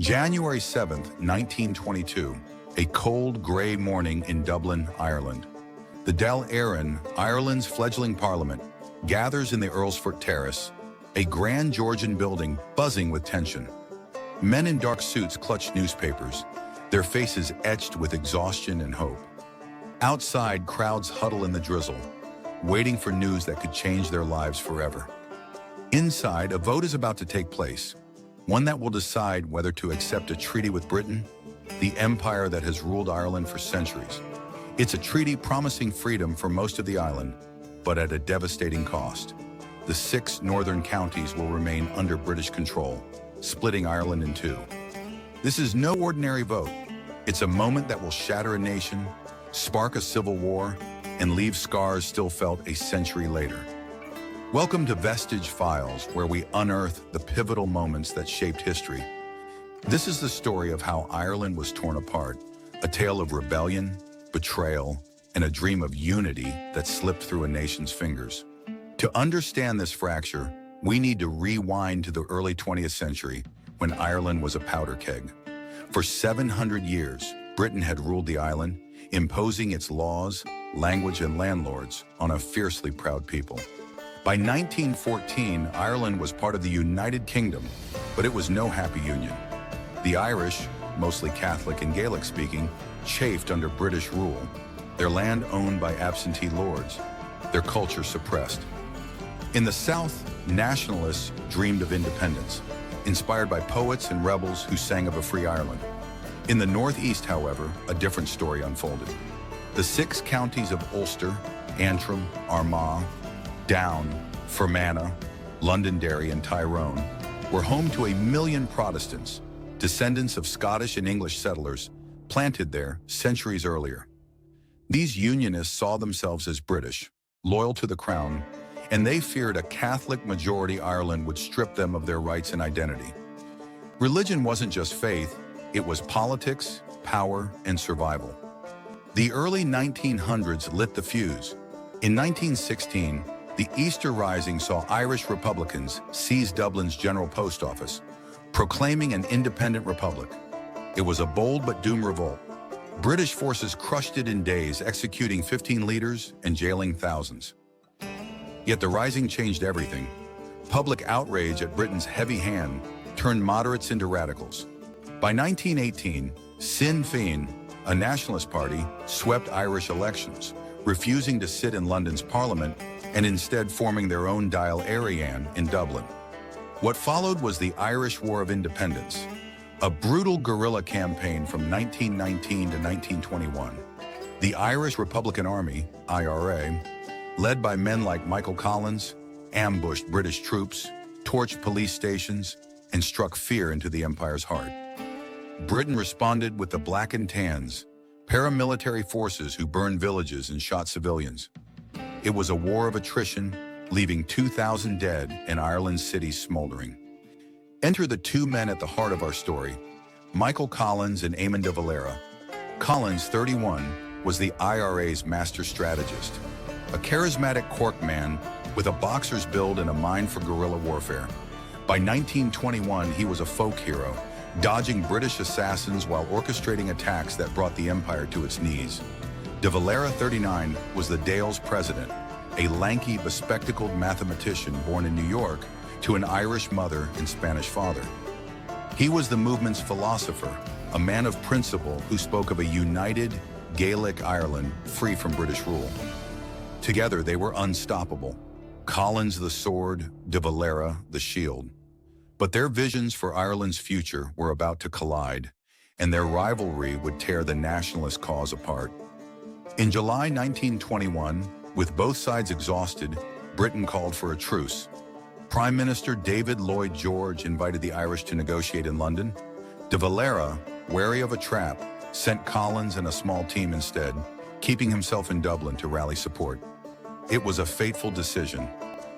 January 7th, 1922, a cold, grey morning in Dublin, Ireland. The Dáil Éireann, Ireland's fledgling parliament, gathers in the Earlsfort Terrace, a grand Georgian building buzzing with tension. Men in dark suits clutch newspapers, their faces etched with exhaustion and hope. Outside, crowds huddle in the drizzle, waiting for news that could change their lives forever. Inside, a vote is about to take place, one that will decide whether to accept a treaty with Britain, the empire that has ruled Ireland for centuries. It's a treaty promising freedom for most of the island, but at a devastating cost. The 6 northern counties will remain under British control, splitting Ireland in 2. This is no ordinary vote. It's a moment that will shatter a nation, spark a civil war, and leave scars still felt a century later. Welcome to Vestige Files, where we unearth the pivotal moments that shaped history. This is the story of how Ireland was torn apart, a tale of rebellion, betrayal, and a dream of unity that slipped through a nation's fingers. To understand this fracture, we need to rewind to the early 20th century when Ireland was a powder keg. For 700 years, Britain had ruled the island, imposing its laws, language, and landlords on a fiercely proud people. By 1914, Ireland was part of the United Kingdom, but it was no happy union. The Irish, mostly Catholic and Gaelic-speaking, chafed under British rule, their land owned by absentee lords, their culture suppressed. In the South, nationalists dreamed of independence, inspired by poets and rebels who sang of a free Ireland. In the Northeast, however, a different story unfolded. The 6 counties of Ulster, Antrim, Armagh, Down, Fermanagh, Londonderry, and Tyrone were home to 1 million Protestants, descendants of Scottish and English settlers planted there centuries earlier. These Unionists saw themselves as British, loyal to the crown, and they feared a Catholic-majority Ireland would strip them of their rights and identity. Religion wasn't just faith, it was politics, power, and survival. The early 1900s lit the fuse. In 1916, the Easter Rising saw Irish Republicans seize Dublin's General Post Office, proclaiming an independent republic. It was a bold but doomed revolt. British forces crushed it in days, executing 15 leaders and jailing thousands. Yet the Rising changed everything. Public outrage at Britain's heavy hand turned moderates into radicals. By 1918, Sinn Féin, a nationalist party, swept Irish elections, refusing to sit in London's parliament and instead forming their own Dáil Éireann in Dublin. What followed was the Irish War of Independence, a brutal guerrilla campaign from 1919 to 1921. The Irish Republican Army, IRA, led by men like Michael Collins, ambushed British troops, torched police stations, and struck fear into the empire's heart. Britain responded with the Black and Tans, paramilitary forces who burned villages and shot civilians. It was a war of attrition, leaving 2,000 dead and Ireland's cities smoldering. Enter the 2 men at the heart of our story, Michael Collins and Eamon de Valera. Collins, 31, was the IRA's master strategist, a charismatic Cork man with a boxer's build and a mind for guerrilla warfare. By 1921, he was a folk hero, dodging British assassins while orchestrating attacks that brought the empire to its knees. De Valera, 39, was the Dáil's president, a lanky, bespectacled mathematician born in New York to an Irish mother and Spanish father. He was the movement's philosopher, a man of principle who spoke of a united Gaelic Ireland free from British rule. Together, they were unstoppable. Collins the sword, de Valera the shield. But their visions for Ireland's future were about to collide, and their rivalry would tear the nationalist cause apart. In July 1921, with both sides exhausted, Britain called for a truce. Prime Minister David Lloyd George invited the Irish to negotiate in London. De Valera, wary of a trap, sent Collins and a small team instead, keeping himself in Dublin to rally support. It was a fateful decision.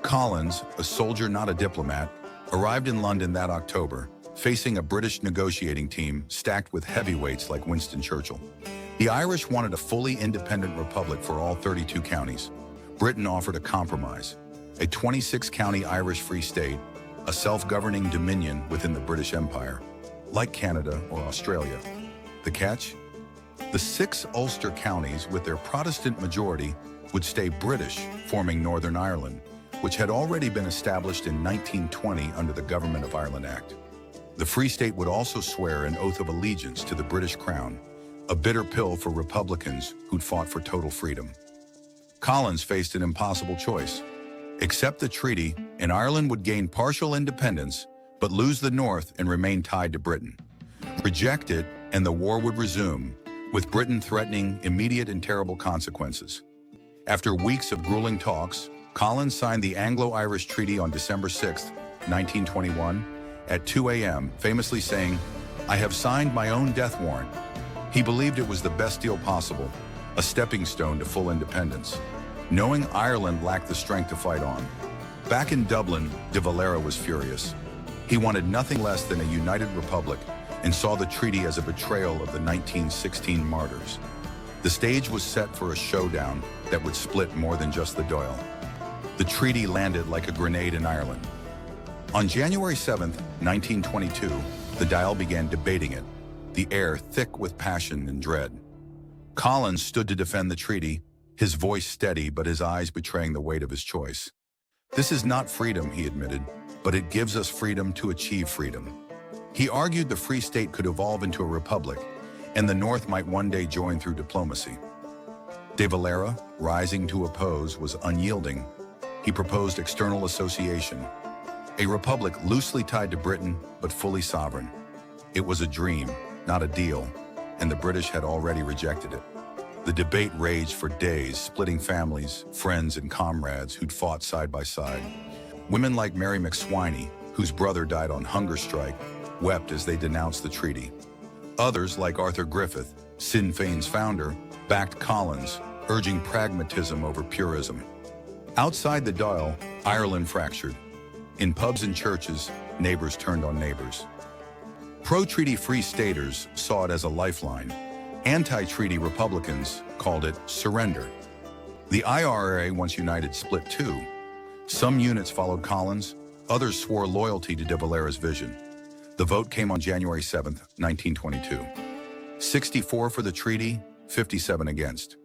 Collins, a soldier not a diplomat, arrived in London that October, facing a British negotiating team stacked with heavyweights like Winston Churchill. The Irish wanted a fully independent republic for all 32 counties. Britain offered a compromise, a 26-county Irish Free State, a self-governing dominion within the British Empire. like Canada or Australia. The catch? The 6 Ulster counties, with their Protestant majority, would stay British, forming Northern Ireland, which had already been established in 1920 under the Government of Ireland Act. The Free State would also swear an oath of allegiance to the British Crown, a bitter pill for Republicans who'd fought for total freedom. Collins faced an impossible choice. Accept the treaty, and Ireland would gain partial independence, but lose the North and remain tied to Britain. Reject it, and the war would resume, with Britain threatening immediate and terrible consequences. After weeks of grueling talks, Collins signed the Anglo-Irish Treaty on December 6, 1921, at 2 a.m., famously saying, "I have signed my own death warrant." He believed it was the best deal possible, a stepping stone to full independence, knowing Ireland lacked the strength to fight on. Back in Dublin, de Valera was furious. He wanted nothing less than a united republic and saw the treaty as a betrayal of the 1916 martyrs. The stage was set for a showdown that would split more than just the Dáil. The treaty landed like a grenade in Ireland. On January 7, 1922, the Dáil began debating it, the air thick with passion and dread. Collins stood to defend the treaty, his voice steady but his eyes betraying the weight of his choice. "This is not freedom," he admitted, "but it gives us freedom to achieve freedom." He argued the Free State could evolve into a republic, and the North might one day join through diplomacy. De Valera, rising to oppose, was unyielding. He proposed external association, a republic loosely tied to Britain but fully sovereign. It was a dream, not a deal, and the British had already rejected it. The debate raged for days, splitting families, friends, and comrades who'd fought side by side. Women like Mary McSwiney, whose brother died on hunger strike, wept as they denounced the treaty. Others, like Arthur Griffith, Sinn Féin's founder, backed Collins, urging pragmatism over purism. Outside the Dáil, Ireland fractured. In pubs and churches, neighbors turned on neighbors. Pro-treaty Free Staters saw it as a lifeline. Anti-treaty Republicans called it surrender. The IRA, once united, split too. Some units followed Collins, others swore loyalty to de Valera's vision. The vote came on January 7, 1922. 64 for the treaty, 57 against.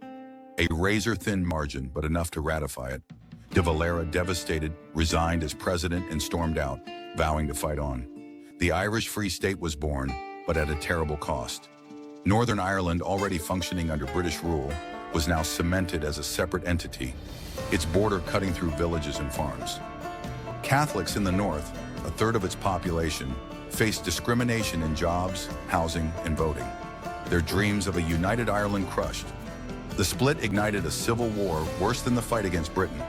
A razor-thin margin, but enough to ratify it. De Valera, devastated, resigned as president and stormed out, vowing to fight on. The Irish Free State was born, but at a terrible cost. Northern Ireland, already functioning under British rule, was now cemented as a separate entity, its border cutting through villages and farms. Catholics in the north, a third of its population, faced discrimination in jobs, housing, and voting. Their dreams of a united Ireland crushed. The split ignited a civil war worse than the fight against Britain.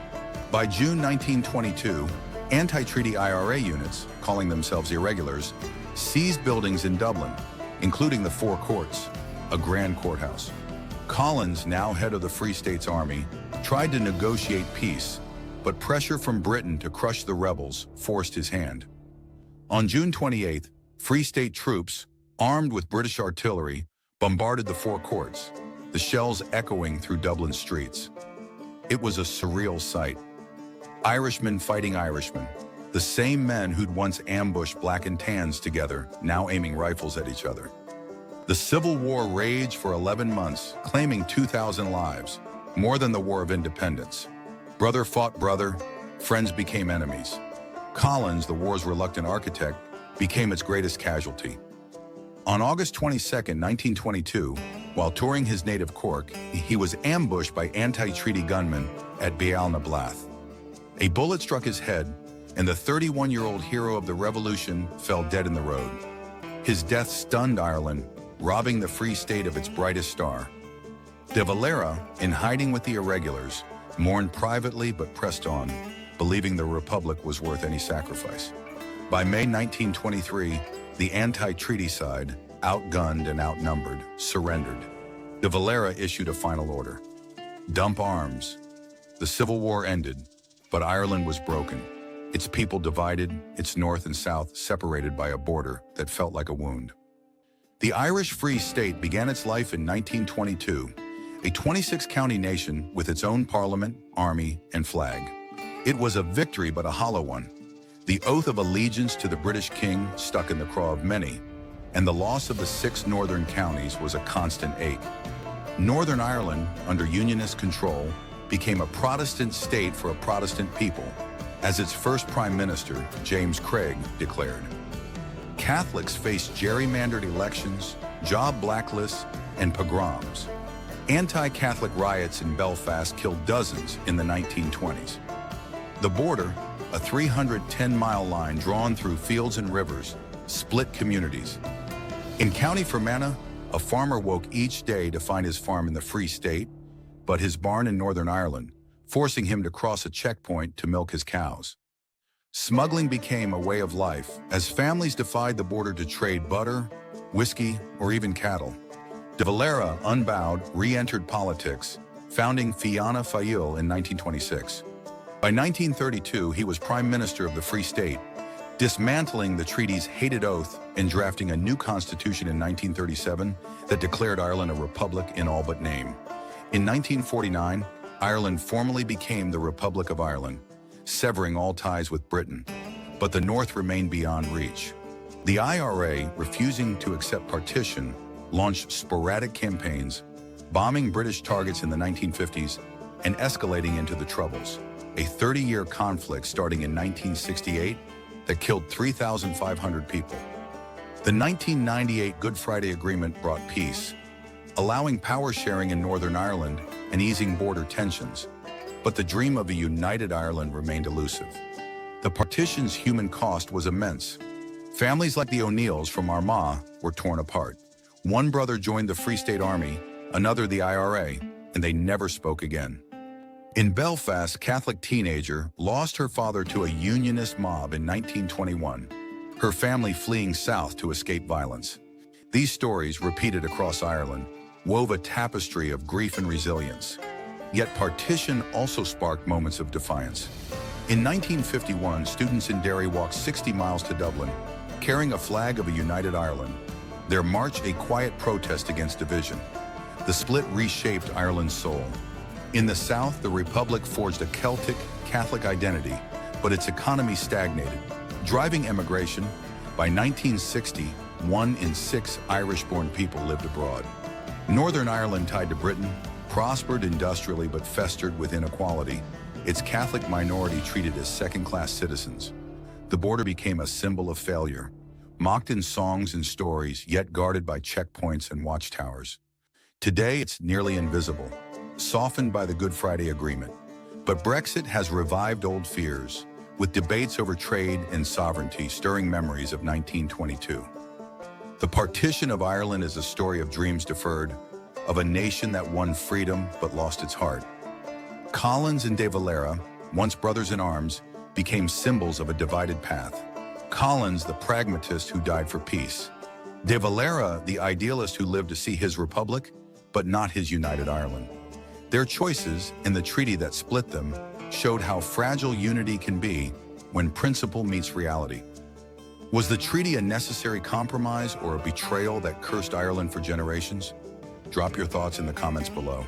By June 1922, anti-treaty IRA units, calling themselves irregulars, seized buildings in Dublin, including the Four Courts, a grand courthouse. Collins, now head of the Free State's army, tried to negotiate peace, but pressure from Britain to crush the rebels forced his hand. On June 28th, Free State troops, armed with British artillery, bombarded the Four Courts, the shells echoing through Dublin's streets. It was a surreal sight. Irishmen fighting Irishmen, the same men who'd once ambushed black and tans together, now aiming rifles at each other. The Civil War raged for 11 months, claiming 2,000 lives, more than the War of Independence. Brother fought brother, friends became enemies. Collins, the war's reluctant architect, became its greatest casualty. On August 22, 1922, while touring his native Cork, he was ambushed by anti-treaty gunmen at Bealnablath. A bullet struck his head, and the 31-year-old hero of the revolution fell dead in the road. His death stunned Ireland, robbing the Free State of its brightest star. De Valera, in hiding with the irregulars, mourned privately but pressed on, believing the Republic was worth any sacrifice. By May 1923, the anti-treaty side, outgunned and outnumbered, surrendered. De Valera issued a final order: dump arms. The Civil War ended, but Ireland was broken. Its people divided, its north and south separated by a border that felt like a wound. The Irish Free State began its life in 1922, a 26-county nation with its own parliament, army, and flag. It was a victory, but a hollow one. The oath of allegiance to the British king stuck in the craw of many, and the loss of the 6 northern counties was a constant ache. Northern Ireland, under Unionist control, became a Protestant state for a Protestant people, as its first Prime Minister, James Craig, declared. Catholics faced gerrymandered elections, job blacklists, and pogroms. Anti-Catholic riots in Belfast killed dozens in the 1920s. The border, a 310-mile line drawn through fields and rivers, split communities. In County Fermanagh, a farmer woke each day to find his farm in the Free State, but his barn in Northern Ireland, forcing him to cross a checkpoint to milk his cows. Smuggling became a way of life as families defied the border to trade butter, whiskey, or even cattle. De Valera, unbowed, re-entered politics, founding Fianna Fáil in 1926. By 1932, he was Prime Minister of the Free State, dismantling the treaty's hated oath and drafting a new constitution in 1937 that declared Ireland a republic in all but name. In 1949, Ireland formally became the Republic of Ireland, severing all ties with Britain, but the North remained beyond reach. The IRA, refusing to accept partition, launched sporadic campaigns, bombing British targets in the 1950s and escalating into the Troubles, a 30-year conflict starting in 1968 that killed 3,500 people. The 1998 Good Friday Agreement brought peace, allowing power sharing in Northern Ireland and easing border tensions, but the dream of a united Ireland remained elusive. The partition's human cost was immense. Families like the O'Neills from Armagh were torn apart. One brother joined the Free State Army, another the IRA, and they never spoke again. In Belfast, a Catholic teenager lost her father to a Unionist mob in 1921, her family fleeing south to escape violence. These stories, repeated across Ireland, wove a tapestry of grief and resilience. Yet partition also sparked moments of defiance. In 1951, students in Derry walked 60 miles to Dublin, carrying a flag of a united Ireland. Their march, a quiet protest against division. The split reshaped Ireland's soul. In the South, the Republic forged a Celtic, Catholic identity, but its economy stagnated, driving emigration. By 1960, 1 in 6 Irish-born people lived abroad. Northern Ireland, tied to Britain, prospered industrially but festered with inequality, its Catholic minority treated as second-class citizens. The border became a symbol of failure, mocked in songs and stories, yet guarded by checkpoints and watchtowers. Today, it's nearly invisible, softened by the Good Friday Agreement. But Brexit has revived old fears, with debates over trade and sovereignty stirring memories of 1922. The partition of Ireland is a story of dreams deferred, of a nation that won freedom but lost its heart. Collins and De Valera, once brothers in arms, became symbols of a divided path. Collins, the pragmatist who died for peace. De Valera, the idealist who lived to see his republic, but not his united Ireland. Their choices, and the treaty that split them, showed how fragile unity can be when principle meets reality. Was the treaty a necessary compromise or a betrayal that cursed Ireland for generations? Drop your thoughts in the comments below.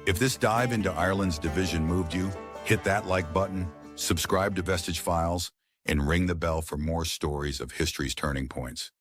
If this dive into Ireland's division moved you, hit that like button, subscribe to Vestige Files, and ring the bell for more stories of history's turning points.